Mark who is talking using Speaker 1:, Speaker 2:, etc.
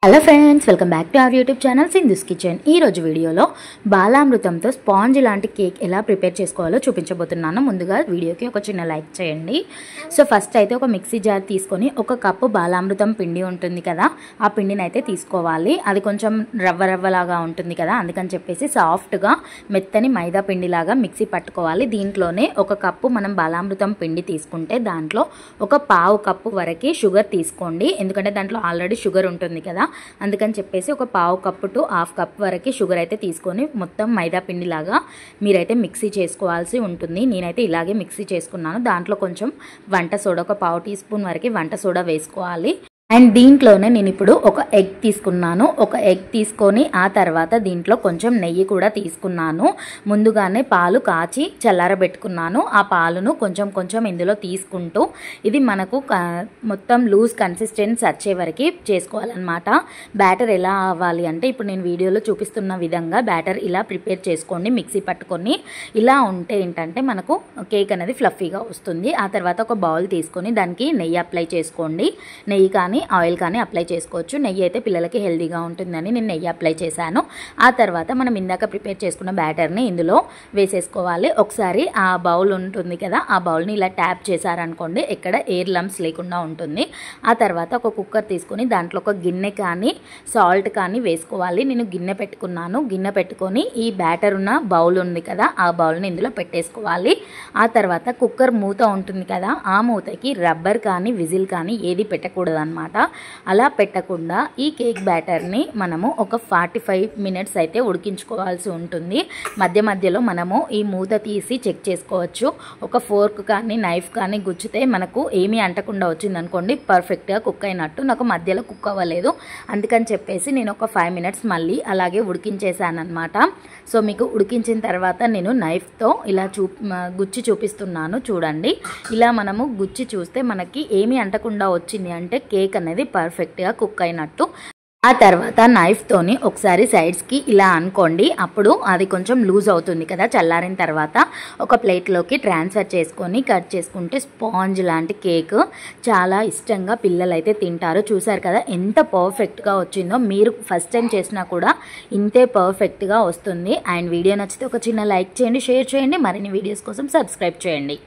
Speaker 1: Hello friends, welcome back to our YouTube channel Sindhu's kitchen. ఈ రోజు వీడియోలో బాలామృతంతో స్పాంజ్ లాంటి కేక్ ఎలా ప్రిపేర్ చేసుకోవాలో చూపించబోతున్నాను. ముందుగా వీడియోకి ఒక చిన్న లైక్ చేయండి. సో ఫస్ట్ అయితే ఒక మిక్సీ జార్ తీసుకొని ఒక కప్పు బాలామృతం పిండి ఉంటుంది కదా, ఆ పిండిని అయితే తీసుకోవాలి. అది కొంచెం రవ్వలాగా ఉంటుంది కదా, అందుకని చెప్పేసి సాఫ్ట్గా మెత్తని మైదా పిండిలాగా మిక్సీ పట్టుకోవాలి. దీంట్లోనే ఒక కప్పు మనం బాలామృతం పిండి తీసుకుంటే దాంట్లో ఒక పావు కప్పు వరకు షుగర్ తీసుకోండి. ఎందుకంటే దాంట్లో ఆల్రెడీ షుగర్ ఉంటుంది కదా, అందుకని చెప్పేసి ఒక పావు కప్పు టు హాఫ్ కప్ వరకు షుగర్ అయితే తీసుకొని మొత్తం మైదా పిండి లాగా మీరైతే మిక్సీ చేసుకోవాల్సి ఉంటుంది. నేనైతే ఇలాగే మిక్సీ చేసుకున్నాను. దాంట్లో కొంచెం వంట సోడా, ఒక పావు టీ స్పూన్ వరకు వంట సోడా వేసుకోవాలి. అండ్ దీంట్లోనే నేను ఇప్పుడు ఒక ఎగ్ తీసుకున్నాను. ఒక ఎగ్ తీసుకొని ఆ తర్వాత దీంట్లో కొంచెం నెయ్యి కూడా తీసుకున్నాను. ముందుగానే పాలు కాచి చల్లారబెట్టుకున్నాను. ఆ పాలును కొంచెం కొంచెం ఇందులో తీసుకుంటూ ఇది మనకు మొత్తం లూజ్ కన్సిస్టెన్సీ వచ్చే వరకు చేసుకోవాలన్నమాట. బ్యాటర్ ఎలా అవ్వాలి అంటే ఇప్పుడు నేను వీడియోలో చూపిస్తున్న విధంగా బ్యాటర్ ఇలా ప్రిపేర్ చేసుకోండి. మిక్సీ పట్టుకొని ఇలా ఉంటే ఏంటంటే మనకు కేక్ అనేది ఫ్లఫీగా వస్తుంది. ఆ తర్వాత ఒక బౌల్ తీసుకొని దానికి నెయ్యి అప్లై చేసుకోండి. నెయ్యి కానీ ఆయిల్ కానీ అప్లై చేసుకోవచ్చు. నెయ్యి అయితే పిల్లలకి హెల్తీగా ఉంటుందని నేను నెయ్యి అప్లై చేశాను. ఆ తర్వాత మనం ఇందాక ప్రిపేర్ చేసుకున్న బ్యాటర్ని ఇందులో వేసేసుకోవాలి. ఒకసారి ఆ బౌల్ ఉంటుంది కదా, ఆ బౌల్ని ఇలా ట్యాప్ చేశారనుకోండి, ఎక్కడ ఎయిర్ లంప్స్ లేకుండా ఉంటుంది. ఆ తర్వాత ఒక కుక్కర్ తీసుకొని దాంట్లో ఒక గిన్నె కానీ సాల్ట్ కానీ వేసుకోవాలి. నేను గిన్నె పెట్టుకున్నాను. గిన్నె పెట్టుకొని ఈ బ్యాటర్ ఉన్న బౌల్ ఉంది కదా, ఆ బౌల్ని ఇందులో పెట్టేసుకోవాలి. ఆ తర్వాత కుక్కర్ మూత ఉంటుంది కదా, ఆ మూతకి రబ్బర్ కానీ విజిల్ కానీ ఏది పెట్టకూడదు అన్నమాట. అలా పెట్టకుండా ఈ కేక్ బ్యాటర్ని మనము ఒక 45 మినిట్స్ అయితే ఉడికించుకోవాల్సి ఉంటుంది. మధ్య మధ్యలో మనము ఈ మూత తీసి చెక్ చేసుకోవచ్చు. ఒక ఫోర్క్ కానీ నైఫ్ కానీ గుచ్చితే మనకు ఏమీ అంటకుండా వచ్చిందనుకోండి, పర్ఫెక్ట్గా కుక్ అయినట్టు. నాకు మధ్యలో కుక్ అవ్వలేదు, అందుకని చెప్పేసి నేను ఒక 5 మినిట్స్ మళ్ళీ అలాగే ఉడికించేసాను అనమాట. సో మీకు ఉడికించిన తర్వాత నేను నైఫ్తో ఇలా గుచ్చి చూపిస్తున్నాను, చూడండి. ఇలా మనము గుచ్చి చూస్తే మనకి ఏమీ అంటకుండా వచ్చింది అంటే కేక్ అనేది పర్ఫెక్ట్గా కుక్ అయినట్టు. ఆ తర్వాత నైఫ్తోని ఒకసారి సైడ్స్కి ఇలా అనుకోండి, అప్పుడు అది కొంచెం లూజ్ అవుతుంది కదా. చల్లారిన తర్వాత ఒక ప్లేట్లోకి ట్రాన్స్ఫర్ చేసుకొని కట్ చేసుకుంటే స్పాంజ్ లాంటి కేక్ చాలా ఇష్టంగా పిల్లలు అయితే తింటారు. చూసారు కదా ఎంత పర్ఫెక్ట్గా వచ్చిందో. మీరు ఫస్ట్ టైం చేసినా కూడా ఇంతే పర్ఫెక్ట్గా వస్తుంది. అండ్ వీడియో నచ్చితే ఒక చిన్న లైక్ చేయండి, షేర్ చేయండి, మరిన్ని వీడియోస్ కోసం సబ్స్క్రైబ్ చేయండి.